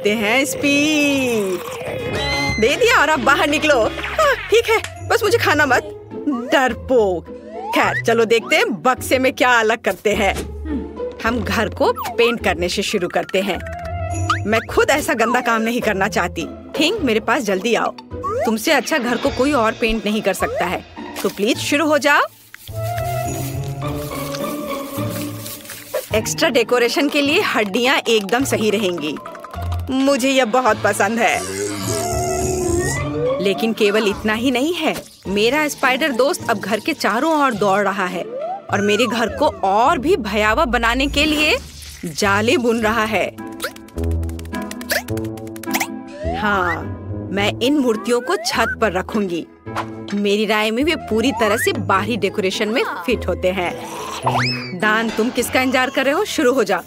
लेते हैं स्पीड। दे दिया और अब बाहर निकलो। ठीक है, बस मुझे खाना मत, डरपोक। खैर चलो देखते हैं बक्से में क्या अलग करते हैं। हम घर को पेंट करने से शुरू करते हैं। मैं खुद ऐसा गंदा काम नहीं करना चाहती। थिंग, मेरे पास जल्दी आओ। तुमसे अच्छा घर को कोई और पेंट नहीं कर सकता है, तो प्लीज शुरू हो जाओ। एक्स्ट्रा डेकोरेशन के लिए हड्डियां एकदम सही रहेंगी। मुझे यह बहुत पसंद है। लेकिन केवल इतना ही नहीं है, मेरा स्पाइडर दोस्त अब घर के चारों ओर दौड़ रहा है और मेरे घर को और भी भयावह बनाने के लिए जाले बुन रहा है। हाँ, मैं इन मूर्तियों को छत पर रखूंगी। मेरी राय में वे पूरी तरह से बाहरी डेकोरेशन में फिट होते हैं। दान, तुम किसका इंतजार कर रहे हो? शुरू हो जा।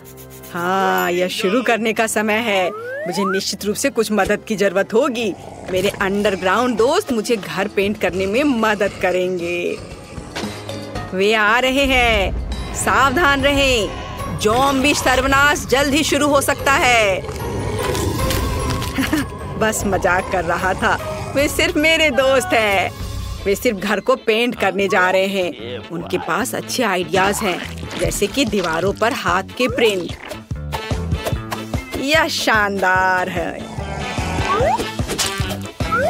हाँ, यह शुरू करने का समय है। मुझे निश्चित रूप से कुछ मदद की जरूरत होगी। मेरे अंडरग्राउंड दोस्त मुझे घर पेंट करने में मदद करेंगे। वे आ रहे हैं, सावधान रहें। ज़ॉम्बी सर्वनाश जल्द ही शुरू हो सकता है। बस मजाक कर रहा था। वे सिर्फ मेरे दोस्त हैं। वे सिर्फ घर को पेंट करने जा रहे हैं। उनके पास अच्छे आइडियाज हैं, जैसे कि दीवारों पर हाथ के प्रिंट। यह शानदार है।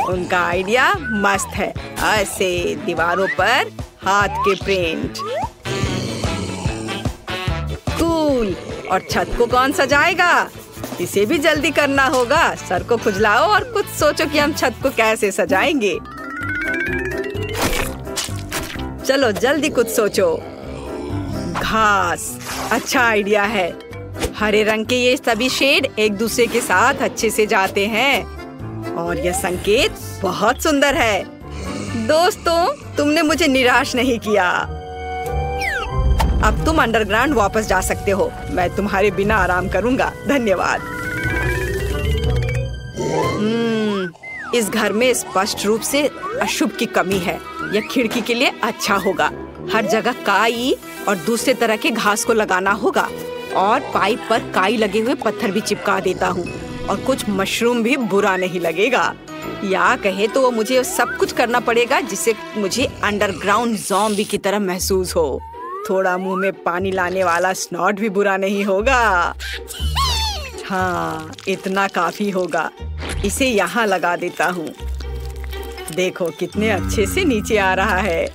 उनका आइडिया मस्त है। ऐसे दीवारों पर हाथ के प्रिंट। कूल। और छत को कौन सजाएगा? इसे भी जल्दी करना होगा। सर को खुजलाओ और कुछ सोचो कि हम छत को कैसे सजाएंगे। चलो जल्दी कुछ सोचो। घास, अच्छा आइडिया है। हरे रंग के ये सभी शेड एक दूसरे के साथ अच्छे से जाते हैं और यह संकेत बहुत सुंदर है। दोस्तों, तुमने मुझे निराश नहीं किया। अब तुम अंडरग्राउंड वापस जा सकते हो। मैं तुम्हारे बिना आराम करूंगा। धन्यवाद। इस घर में स्पष्ट रूप से अशुभ की कमी है। यह खिड़की के लिए अच्छा होगा। हर जगह काई और दूसरे तरह के घास को लगाना होगा और पाइप पर काई लगे हुए पत्थर भी चिपका देता हूँ और कुछ मशरूम भी बुरा नहीं लगेगा। या कहे तो मुझे सब कुछ करना पड़ेगा जिससे मुझे अंडरग्राउंड ज़ॉम्बी की तरह महसूस हो। थोड़ा मुंह में पानी लाने वाला स्नॉट भी बुरा नहीं होगा। हाँ, इतना काफी होगा। इसे यहाँ लगा देता हूँ। देखो कितने अच्छे से नीचे आ रहा है।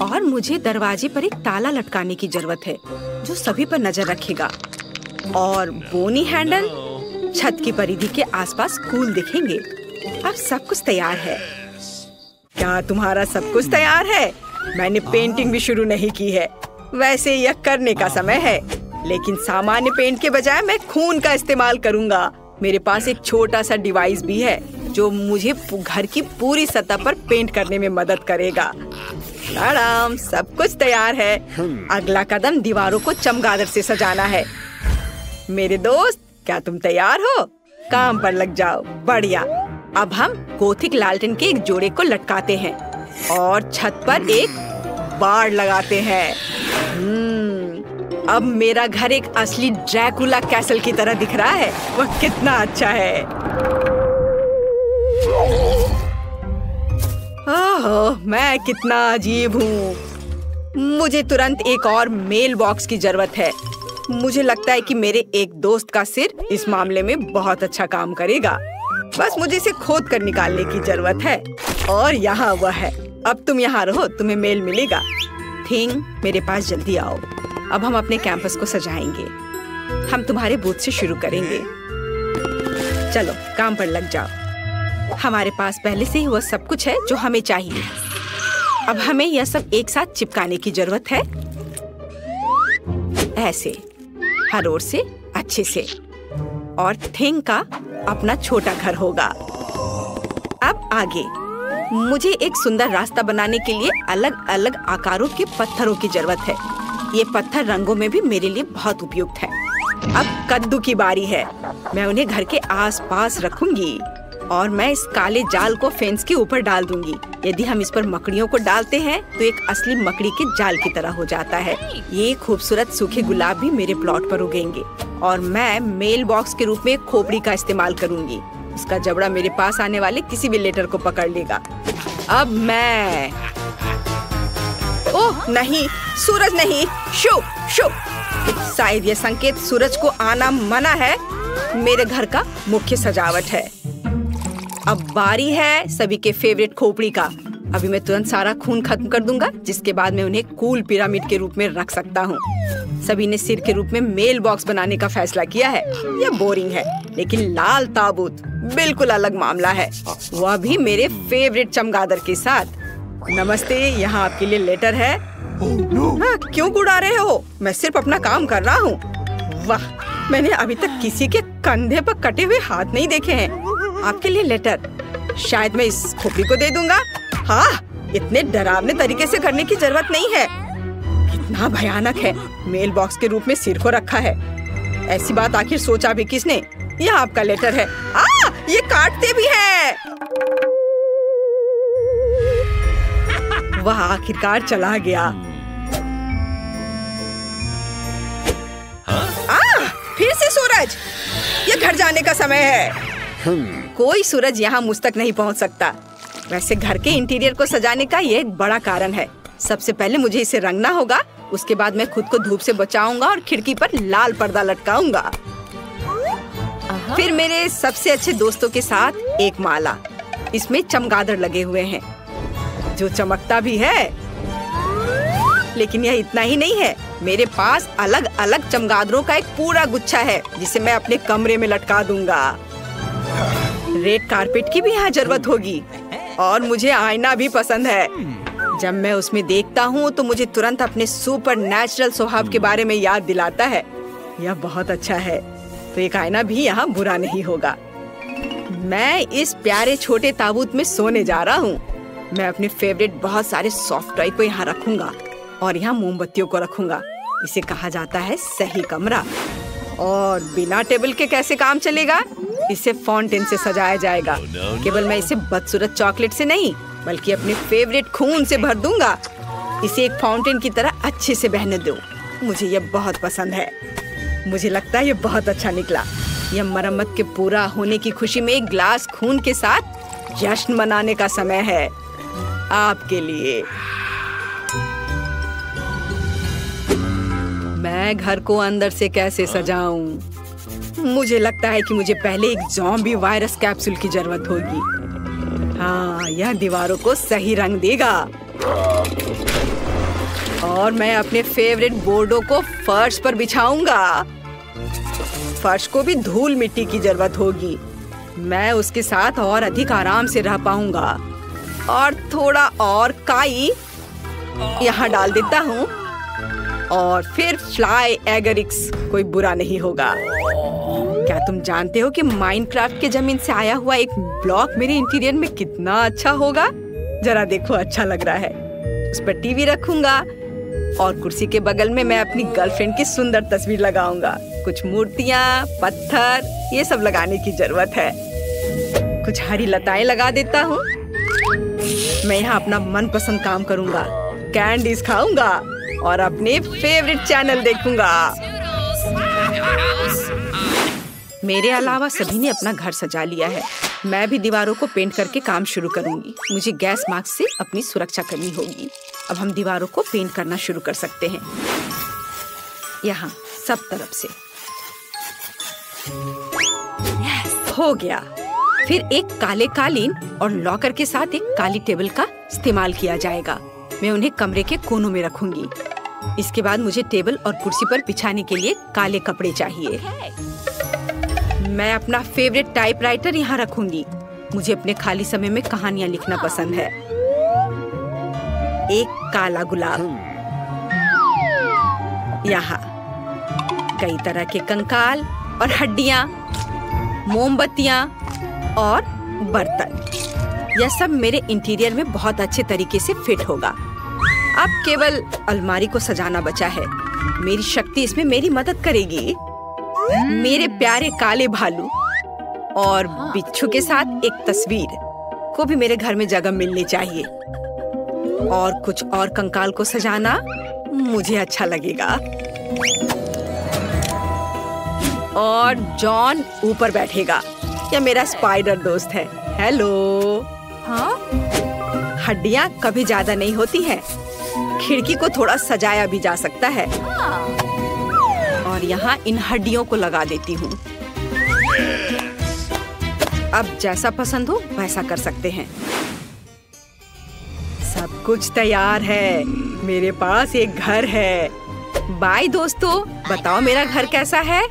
और मुझे दरवाजे पर एक ताला लटकाने की जरूरत है जो सभी पर नजर रखेगा। और बोनी हैंडल छत की परिधि के आसपास कूल दिखेंगे। अब सब कुछ तैयार है। क्या तुम्हारा सब कुछ तैयार है? मैंने पेंटिंग भी शुरू नहीं की है। वैसे यह करने का समय है, लेकिन सामान्य पेंट के बजाय मैं खून का इस्तेमाल करूंगा। मेरे पास एक छोटा सा डिवाइस भी है जो मुझे घर की पूरी सतह पर पेंट करने में मदद करेगा। आराम, सब कुछ तैयार है। अगला कदम दीवारों को चमगादड़ से सजाना है। मेरे दोस्त, क्या तुम तैयार हो? काम पर लग जाओ। बढ़िया। अब हम गोथिक लालटेन के एक जोड़े को लटकाते हैं और छत पर एक बाड़ लगाते हैं। अब मेरा घर एक असली ड्रैकुला कैसल की तरह दिख रहा है। वह कितना अच्छा है। ओह, मैं कितना अजीब हूँ। मुझे तुरंत एक और मेल बॉक्स की जरूरत है। मुझे लगता है कि मेरे एक दोस्त का सिर इस मामले में बहुत अच्छा काम करेगा। बस मुझे इसे खोद कर निकालने की जरूरत है। और यहाँ वह है। अब तुम यहाँ रहो, तुम्हें मेल मिलेगा। थिंग, मेरे पास जल्दी आओ। अब हम अपने कैंपस को सजाएंगे। हम तुम्हारे बूथ से शुरू करेंगे। चलो काम पर लग जाओ। हमारे पास पहले से ही वह सब कुछ है जो हमें चाहिए। अब हमें यह सब एक साथ चिपकाने की जरूरत है। ऐसे हर ओर से अच्छे से। और थिंग का अपना छोटा घर होगा। अब आगे मुझे एक सुंदर रास्ता बनाने के लिए अलग अलग आकारों के पत्थरों की जरूरत है। ये पत्थर रंगों में भी मेरे लिए बहुत उपयुक्त है। अब कद्दू की बारी है। मैं उन्हें घर के आसपास रखूंगी और मैं इस काले जाल को फेंस के ऊपर डाल दूंगी। यदि हम इस पर मकड़ियों को डालते हैं तो एक असली मकड़ी के जाल की तरह हो जाता है। ये खूबसूरत सूखे गुलाब भी मेरे प्लॉट पर उगेंगे और मैं मेल बॉक्स के रूप में एक खोपड़ी का इस्तेमाल करूंगी। उसका जबड़ा मेरे पास आने वाले किसी भी लेटर को पकड़ लेगा। अब मैं ओह नहीं, सूरज नहीं, शो शो। शायद ये संकेत सूरज को आना मना है। मेरे घर का मुख्य सजावट है। अब बारी है सभी के फेवरेट खोपड़ी का। अभी मैं तुरंत सारा खून खत्म कर दूंगा, जिसके बाद मैं उन्हें कूल पिरामिड के रूप में रख सकता हूँ। सभी ने सिर के रूप में मेल बॉक्स बनाने का फैसला किया है। यह बोरिंग है, लेकिन लाल ताबूत बिल्कुल अलग मामला है, वह भी मेरे फेवरेट चमगादड़ के साथ। नमस्ते, यहाँ आपके लिए लेटर है। हाँ, क्यों उड़ा रहे हो? मैं सिर्फ अपना काम कर रहा हूँ। वाह, मैंने अभी तक किसी के कंधे पर कटे हुए हाथ नहीं देखे हैं। आपके लिए लेटर। शायद मैं इस खोपड़ी को दे दूंगा। हाँ, इतने डरावने तरीके से करने की जरूरत नहीं है। कितना भयानक है, मेल बॉक्स के रूप में सिर को रखा है। ऐसी बात आखिर सोचा भी किसने? यह आपका लेटर है। ये काटते भी हैं। वह आखिरकार चला गया। फिर से सूरज, ये घर जाने का समय है। कोई सूरज यहाँ मुझ तक नहीं पहुँच सकता। वैसे घर के इंटीरियर को सजाने का ये एक बड़ा कारण है। सबसे पहले मुझे इसे रंगना होगा, उसके बाद मैं खुद को धूप से बचाऊंगा और खिड़की पर लाल पर्दा लटकाऊंगा। फिर मेरे सबसे अच्छे दोस्तों के साथ एक माला। इसमें चमगादड़ लगे हुए हैं, जो चमकता भी है। लेकिन यह इतना ही नहीं है, मेरे पास अलग अलग चमगादड़ों का एक पूरा गुच्छा है, जिसे मैं अपने कमरे में लटका दूंगा। रेड कारपेट की भी यहाँ जरूरत होगी, और मुझे आईना भी पसंद है। जब मैं उसमें देखता हूँ तो मुझे तुरंत अपने सुपर नेचुरल स्वभाव के बारे में याद दिलाता है। यह बहुत अच्छा है, तो एक आईना भी यहाँ बुरा नहीं होगा। मैं इस प्यारे छोटे ताबूत में सोने जा रहा हूँ। मैं अपने फेवरेट बहुत सारे सॉफ्ट टॉय को यहाँ रखूंगा, और यहाँ मोमबत्तियों को रखूंगा। इसे कहा जाता है सही कमरा। और बिना टेबल के कैसे काम चलेगा? इसे फाउंटेन से सजाया जाएगा। केवल मैं इसे बदसूरत चॉकलेट से नहीं, बल्कि अपने फेवरेट खून से भर दूंगा। इसे एक फाउंटेन की तरह अच्छे से बहने दो। मुझे यह बहुत पसंद है। मुझे लगता है यह बहुत अच्छा निकला। यह मरम्मत के पूरा होने की खुशी में एक ग्लास खून के साथ जश्न मनाने का समय है। आपके लिए। मैं घर को अंदर से कैसे सजाऊं? मुझे लगता है कि मुझे पहले एक ज़ॉम्बी वायरस कैप्सूल की जरूरत होगी। हाँ, यह दीवारों को सही रंग देगा। और मैं अपने फेवरेट बोर्डों को फर्श पर बिछाऊंगा। फर्श को भी धूल मिट्टी की जरूरत होगी। मैं उसके साथ और अधिक आराम से रह पाऊंगा। और थोड़ा और काई यहाँ डाल देता हूँ, और फिर फ्लाई एगरिक्स। कोई बुरा नहीं होगा। क्या तुम जानते हो कि माइनक्राफ्ट के जमीन से आया हुआ एक ब्लॉक मेरे इंटीरियर में कितना अच्छा होगा? जरा देखो, अच्छा लग रहा है। उस पर टीवी रखूंगा, और कुर्सी के बगल में मैं अपनी गर्लफ्रेंड की सुंदर तस्वीर लगाऊंगा। कुछ मूर्तियाँ, पत्थर, ये सब लगाने की जरूरत है। कुछ हरी लताएं लगा देता हूँ। मैं यहाँ अपना मनपसंद काम करूंगा, कैंडीज खाऊंगा, और अपने फेवरेट चैनल देखूंगा। मेरे अलावा सभी ने अपना घर सजा लिया है। मैं भी दीवारों को पेंट करके काम शुरू करूंगी। मुझे गैस मास्क से अपनी सुरक्षा करनी होगी। अब हम दीवारों को पेंट करना शुरू कर सकते हैं, यहाँ सब तरफ से। हो गया। फिर एक काले कालीन और लॉकर के साथ एक काली टेबल का इस्तेमाल किया जाएगा। मैं उन्हें कमरे के कोनों में रखूंगी। इसके बाद मुझे टेबल और कुर्सी पर बिछाने के लिए काले कपड़े चाहिए। मैं अपना फेवरेट टाइपराइटर यहाँ रखूंगी। मुझे अपने खाली समय में कहानियाँ लिखना पसंद है। एक काला गुलाब, यहाँ कई तरह के कंकाल और हड्डियाँ, मोमबत्तियाँ और बर्तन। यह सब मेरे इंटीरियर में बहुत अच्छे तरीके से फिट होगा। अब केवल अलमारी को सजाना बचा है। मेरी शक्ति इसमें मेरी मदद करेगी। मेरे प्यारे काले भालू और बिच्छू के साथ एक तस्वीर को भी मेरे घर में जगह मिलनी चाहिए। और कुछ और कंकाल को सजाना मुझे अच्छा लगेगा। और जॉन ऊपर बैठेगा। यह मेरा स्पाइडर दोस्त है। हेलो। हाँ? हड्डियाँ कभी ज्यादा नहीं होती हैं। खिड़की को थोड़ा सजाया भी जा सकता है। और यहाँ इन हड्डियों को लगा देती हूँ। अब जैसा पसंद हो वैसा कर सकते हैं। सब कुछ तैयार है। मेरे पास एक घर है। बाय दोस्तों, बताओ मेरा घर कैसा है?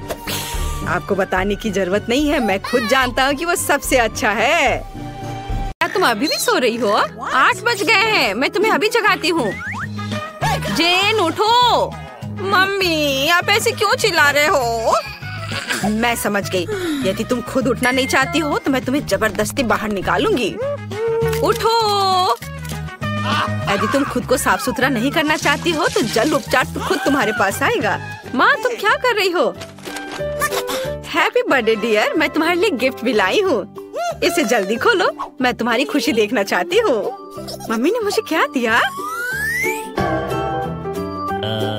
आपको बताने की जरूरत नहीं है, मैं खुद जानता हूँ कि वो सबसे अच्छा है। क्या तुम अभी भी सो रही हो? 8 बज गए हैं, मैं तुम्हें अभी जगाती हूँ। जेन उठो। मम्मी आप ऐसे क्यों चिल्ला रहे हो? मैं समझ गई, यदि तुम खुद उठना नहीं चाहती हो तो मैं तुम्हें जबरदस्ती बाहर निकालूंगी। उठो। यदि तुम खुद को साफ सुथरा नहीं करना चाहती हो तो जल उपचार तो खुद तुम्हारे पास आएगा। माँ तुम क्या कर रही हो? हैप्पी बर्थडे डियर, मैं तुम्हारे लिए गिफ्ट भी लाई हूँ। इसे जल्दी खोलो, मैं तुम्हारी खुशी देखना चाहती हूँ। मम्मी ने मुझे क्या दिया?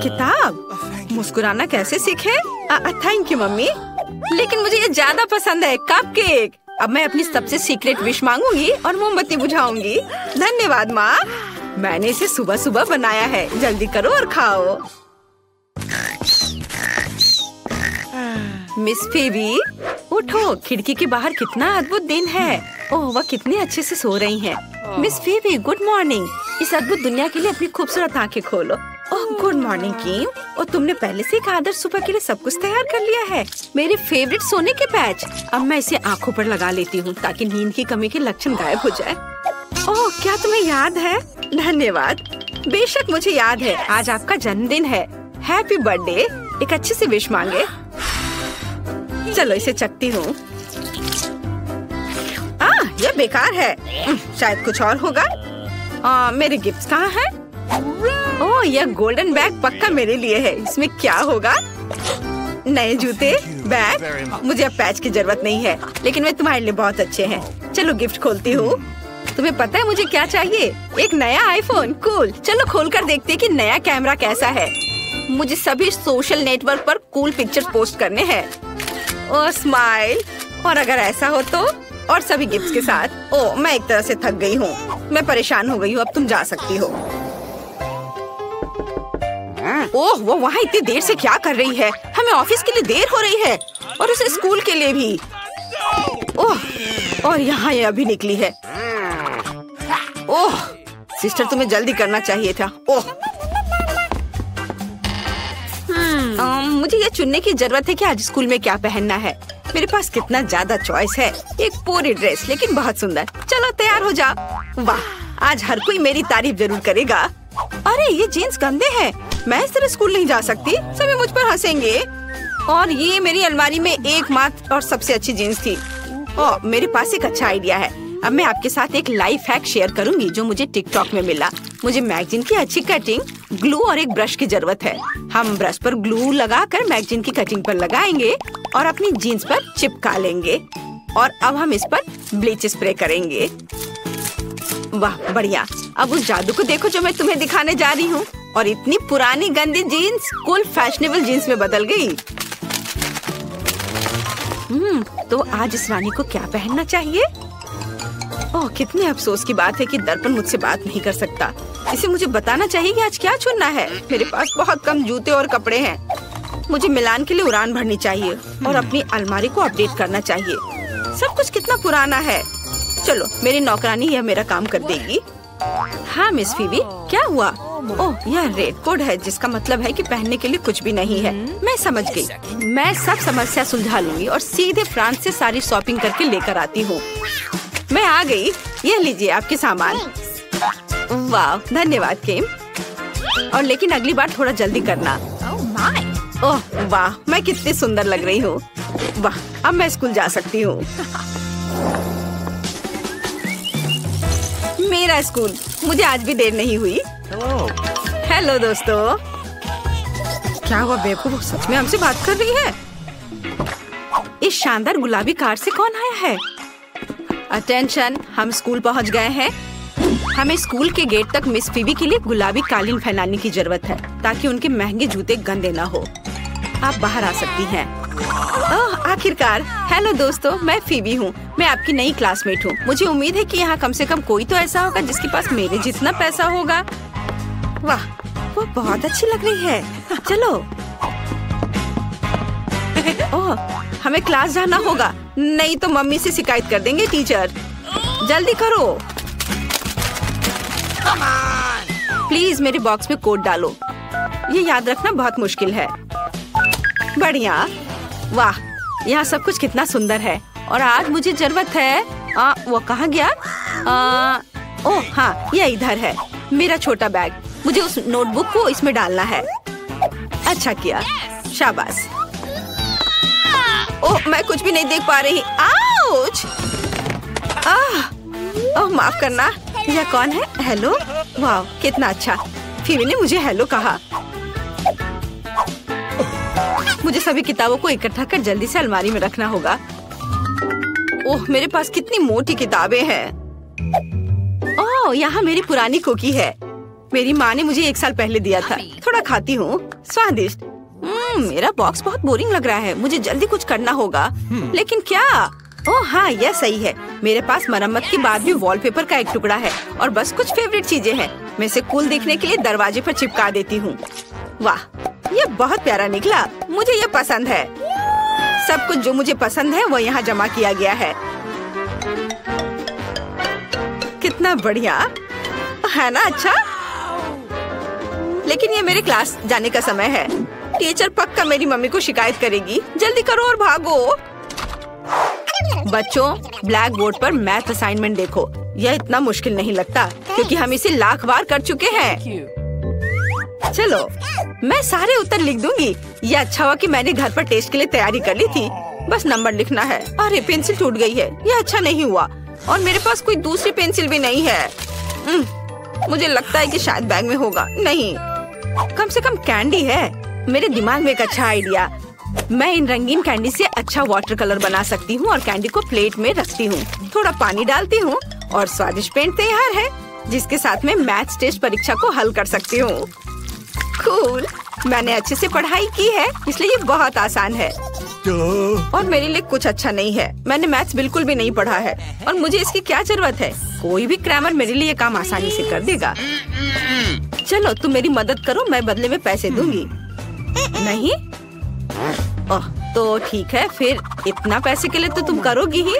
किताब। मुस्कुराना कैसे सीखे? थैंक यू मम्मी, लेकिन मुझे ये ज्यादा पसंद है, कपकेक। अब मैं अपनी सबसे सीक्रेट विश मांगूंगी और मोमबत्ती बुझाऊंगी। धन्यवाद माँ, मैंने इसे सुबह सुबह बनाया है। जल्दी करो और खाओ। मिस फेबी उठो, खिड़की के बाहर कितना अद्भुत दिन है। ओह वह कितने अच्छे से सो रही हैं। Miss फेबी good morning. इस अद्भुत दुनिया के लिए अपनी खूबसूरत आंखें खोलो। ओह गुड मॉर्निंग किम। और तुमने पहले से एक आदर्श सुबह के लिए सब कुछ तैयार कर लिया है। मेरे फेवरेट सोने के पैच। अब मैं इसे आँखों पर लगा लेती हूँ ताकि नींद की कमी के लक्षण गायब हो जाए। ओह क्या तुम्हें याद है? धन्यवाद। बेशक मुझे याद है, आज आपका जन्मदिन है। Happy birthday. एक अच्छे से विश मांगे। चलो इसे चखती हूँ। यह बेकार है। शायद कुछ और होगा। मेरे गिफ्ट्स कहाँ हैं? ओह यह गोल्डन बैग पक्का मेरे लिए है। इसमें क्या होगा? नए जूते, बैग। मुझे अब पैच की जरूरत नहीं है, लेकिन वे तुम्हारे लिए बहुत अच्छे हैं। चलो गिफ्ट खोलती हूँ। तुम्हें पता है मुझे क्या चाहिए? एक नया आईफोन। कूल। चलो खोलकर देखते हैं कि नया कैमरा कैसा है। मुझे सभी सोशल नेटवर्क पर कूल पिक्चर पोस्ट करने हैं। ओह स्माइल। और अगर ऐसा हो तो? और सभी गिफ्ट्स के साथ। ओह मैं एक तरह से थक गई हूँ, मैं परेशान हो गई हूँ। अब तुम जा सकती हो। ओह वो वहाँ इतनी देर से क्या कर रही है? हमें ऑफिस के लिए देर हो रही है और उसे स्कूल के लिए भी। ओह और यहाँ ये अभी निकली है। ओह सिस्टर तुम्हें जल्दी करना चाहिए था। ओह मुझे ये चुनने की जरूरत है कि आज स्कूल में क्या पहनना है। मेरे पास कितना ज्यादा चॉइस है। एक पूरी ड्रेस, लेकिन बहुत सुंदर। चलो तैयार हो जाओ। वाह आज हर कोई मेरी तारीफ जरूर करेगा। अरे ये जीन्स गंदे हैं, मैं इस तरह स्कूल नहीं जा सकती। सभी मुझ पर हंसेंगे। और ये मेरी अलमारी में एकमात्र और सबसे अच्छी जीन्स थी। ओह मेरे पास एक अच्छा आइडिया है। अब मैं आपके साथ एक लाइफ हैक शेयर करूंगी जो मुझे टिकटॉक में मिला। मुझे मैगजीन की अच्छी कटिंग, ग्लू और एक ब्रश की जरूरत है। हम ब्रश पर ग्लू लगाकर मैगजीन की कटिंग पर लगाएंगे और अपनी जीन्स पर चिपका लेंगे। और अब हम इस पर ब्लीच स्प्रे करेंगे। वाह बढ़िया। अब उस जादू को देखो जो मैं तुम्हें दिखाने जा रही हूँ। और इतनी पुरानी गंदी जीन्स कूल फैशनेबल जीन्स में बदल गई। तो आज इस रानी को क्या पहनना चाहिए? ओह कितने अफसोस की बात है कि दर्पण मुझसे बात नहीं कर सकता। इसे मुझे बताना चाहिए कि आज क्या चुनना है। मेरे पास बहुत कम जूते और कपड़े हैं। मुझे मिलान के लिए उड़ान भरनी चाहिए और अपनी अलमारी को अपडेट करना चाहिए। सब कुछ कितना पुराना है। चलो मेरी नौकरानी यह मेरा काम कर देगी। हाँ मिस फीबी क्या हुआ? ओह यह रेड कोड है, जिसका मतलब है कि पहनने के लिए कुछ भी नहीं है। मैं समझ गई। मैं सब समस्या सुलझा लूंगी और सीधे फ्रांस से सारी शॉपिंग करके लेकर आती हूँ। मैं आ गई। ये लीजिए आपके सामान। वाह धन्यवाद किम। और लेकिन अगली बार थोड़ा जल्दी करना। ओह वाह मैं कितनी सुंदर लग रही हूँ। वाह अब मैं स्कूल जा सकती हूँ। मेरा स्कूल। मुझे आज भी देर नहीं हुई। हेलो दोस्तों। क्या हुआ बेवकूफ, सच में हमसे बात कर रही है? इस शानदार गुलाबी कार से कौन आया है? अटेंशन, हम स्कूल पहुंच गए हैं। हमें स्कूल के गेट तक मिस फीबी के लिए गुलाबी कालीन फैलाने की जरूरत है ताकि उनके महंगे जूते गंदे ना हो। आप बाहर आ सकती हैं। ओह, आखिरकार। हेलो दोस्तों, मैं फीबी हूँ। मैं आपकी नई क्लासमेट हूँ। मुझे उम्मीद है कि यहाँ कम से कम कोई तो ऐसा होगा जिसके पास मेरे जितना पैसा होगा। वाह, वो बहुत अच्छी लग रही है। चलो। ओह, हमें क्लास जाना होगा, नहीं तो मम्मी से शिकायत कर देंगे टीचर। जल्दी करो। प्लीज मेरे बॉक्स में कोड डालो। ये याद रखना बहुत मुश्किल है। बढ़िया। वाह, यहाँ सब कुछ कितना सुंदर है। और आज मुझे जरूरत है। वो कहाँ गया? ओह हाँ, ये इधर है। मेरा छोटा बैग। मुझे उस नोटबुक को इसमें डालना है। अच्छा किया, शाबाश। ओह, मैं कुछ भी नहीं देख पा रही। आउच! ओह, माफ करना। यह कौन है? हेलो। वाह, कितना अच्छा। फीबी ने मुझे हेलो कहा। मुझे सभी किताबों को इकट्ठा कर जल्दी से अलमारी में रखना होगा। ओह, मेरे पास कितनी मोटी किताबें हैं। ओह, यहाँ मेरी पुरानी कुकी है। मेरी माँ ने मुझे 1 साल पहले दिया था। थोड़ा खाती हूँ। स्वादिष्ट। मेरा बॉक्स बहुत बोरिंग लग रहा है। मुझे जल्दी कुछ करना होगा। लेकिन क्या? ओह हाँ, यह सही है। मेरे पास मरम्मत के बाद भी वॉलपेपर का एक टुकड़ा है और बस कुछ फेवरेट चीजें हैं। मैं इसे कूल देखने के लिए दरवाजे पर चिपका देती हूँ। वाह, ये बहुत प्यारा निकला। मुझे ये पसंद है। सब कुछ जो मुझे पसंद है वो यहाँ जमा किया गया है। कितना बढ़िया है ना? अच्छा, लेकिन ये मेरे क्लास जाने का समय है। टीचर पक्का मेरी मम्मी को शिकायत करेगी। जल्दी करो और भागो। बच्चों, ब्लैक बोर्ड पर मैथ असाइनमेंट देखो। यह इतना मुश्किल नहीं लगता क्योंकि हम इसे लाख बार कर चुके हैं। चलो, मैं सारे उत्तर लिख दूंगी। ये अच्छा हुआ कि मैंने घर पर टेस्ट के लिए तैयारी कर ली थी। बस नंबर लिखना है। अरे, पेंसिल टूट गई है। यह अच्छा नहीं हुआ। और मेरे पास कोई दूसरी पेंसिल भी नहीं है। मुझे लगता है कि शायद बैग में होगा। नहीं, कम से कम कैंडी है। मेरे दिमाग में एक अच्छा आइडिया। मैं इन रंगीन कैंडी से अच्छा वाटर कलर बना सकती हूँ और कैंडी को प्लेट में रखती हूँ। थोड़ा पानी डालती हूँ और स्वादिष्ट पेंट तैयार है, जिसके साथ में मैथ्स टेस्ट परीक्षा को हल कर सकती हूँ। कूल। मैंने अच्छे से पढ़ाई की है, इसलिए ये बहुत आसान है। और मेरे लिए कुछ अच्छा नहीं है। मैंने मैथ्स बिल्कुल भी नहीं पढ़ा है और मुझे इसकी क्या जरूरत है। कोई भी क्रैमर मेरे लिए काम आसानी से कर देगा। चलो, तुम मेरी मदद करो, मैं बदले में पैसे दूंगी। नहीं? ओह, तो ठीक है फिर। इतना पैसे के लिए तो तुम करोगी ही।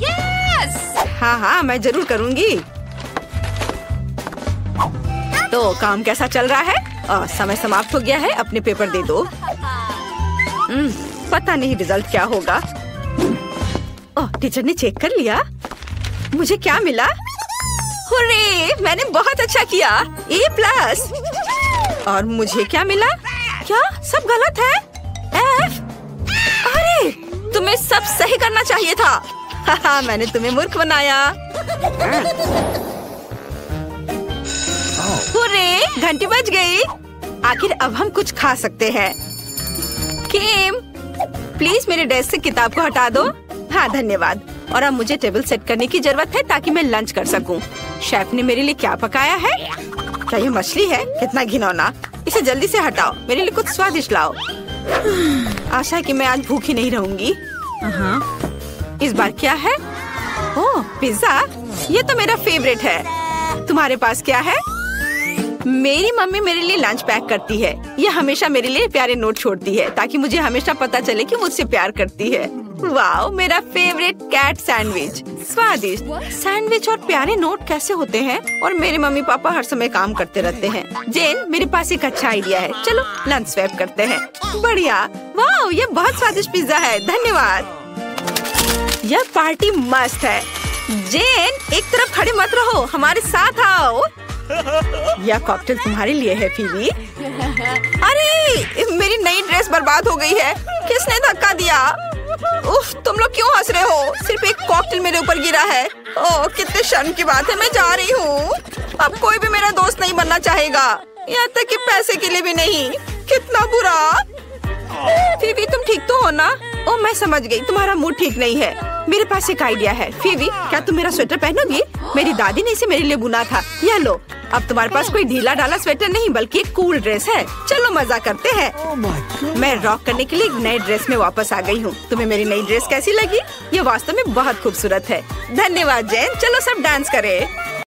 yes! हाँ हाँ, मैं जरूर करूँगी। तो काम कैसा चल रहा है? समय समाप्त हो गया है। अपने पेपर दे दो। पता नहीं रिजल्ट क्या होगा। ओह, टीचर ने चेक कर लिया। मुझे क्या मिला? हुर्रे, मैंने बहुत अच्छा किया। A+। और मुझे क्या मिला? क्या सब गलत है? F। अरे, तुम्हें सब सही करना चाहिए था। हाँ, मैंने तुम्हें मूर्ख बनाया। हुर्रे, घंटी बज गई। आखिर अब हम कुछ खा सकते हैं। किम, प्लीज मेरे डेस्क से किताब को हटा दो। हाँ, धन्यवाद। और अब मुझे टेबल सेट करने की जरूरत है ताकि मैं लंच कर सकूं। शेफ ने मेरे लिए क्या पकाया है? क्या ये मछली है? कितना घिनौना। इसे जल्दी से हटाओ। मेरे लिए कुछ स्वादिष्ट लाओ। आशा है कि मैं आज भूखी नहीं रहूंगी। इस बार क्या है? ओह, पिज्जा। ये तो मेरा फेवरेट है। तुम्हारे पास क्या है? मेरी मम्मी मेरे लिए लंच पैक करती है। ये हमेशा मेरे लिए प्यारे नोट छोड़ती है ताकि मुझे हमेशा पता चले कि मुझसे प्यार करती है। वाओ, मेरा फेवरेट कैट सैंडविच। स्वादिष्ट सैंडविच और प्यारे नोट कैसे होते हैं? और मेरे मम्मी पापा हर समय काम करते रहते हैं। जेन, मेरे पास एक अच्छा आइडिया है। चलो लंच स्वैप करते हैं। बढ़िया। वाओ, ये बहुत स्वादिष्ट पिज्जा है। धन्यवाद। यह पार्टी मस्त है। जेन, एक तरफ खड़े मत रहो, हमारे साथ आओ। यह कॉकटेल तुम्हारे लिए है फीबी। अरे, मेरी नई ड्रेस बर्बाद हो गई है। किसने धक्का दिया? उफ, तुम लोग क्यों हंस रहे हो? सिर्फ एक कॉकटेल मेरे ऊपर गिरा है। ओह, कितने शर्म की बात है। मैं जा रही हूँ। अब कोई भी मेरा दोस्त नहीं बनना चाहेगा, यहाँ तक कि पैसे के लिए भी नहीं। कितना बुरा। फीबी, तुम ठीक तो हो ना? ओह, मैं समझ गई, तुम्हारा मूड ठीक नहीं है। मेरे पास एक आइडिया है। फीबी, क्या तुम मेरा स्वेटर पहनोगी? मेरी दादी ने इसे मेरे लिए बुना था। यह लो, अब तुम्हारे पास कोई ढीला ढाला स्वेटर नहीं बल्कि एक कूल ड्रेस है। चलो मजा करते हैं। मैं रॉक करने के लिए एक नए ड्रेस में वापस आ गई हूँ। तुम्हें मेरी नई ड्रेस कैसी लगी? ये वास्तव में बहुत खूबसूरत है। धन्यवाद जैन। चलो सब डांस करें।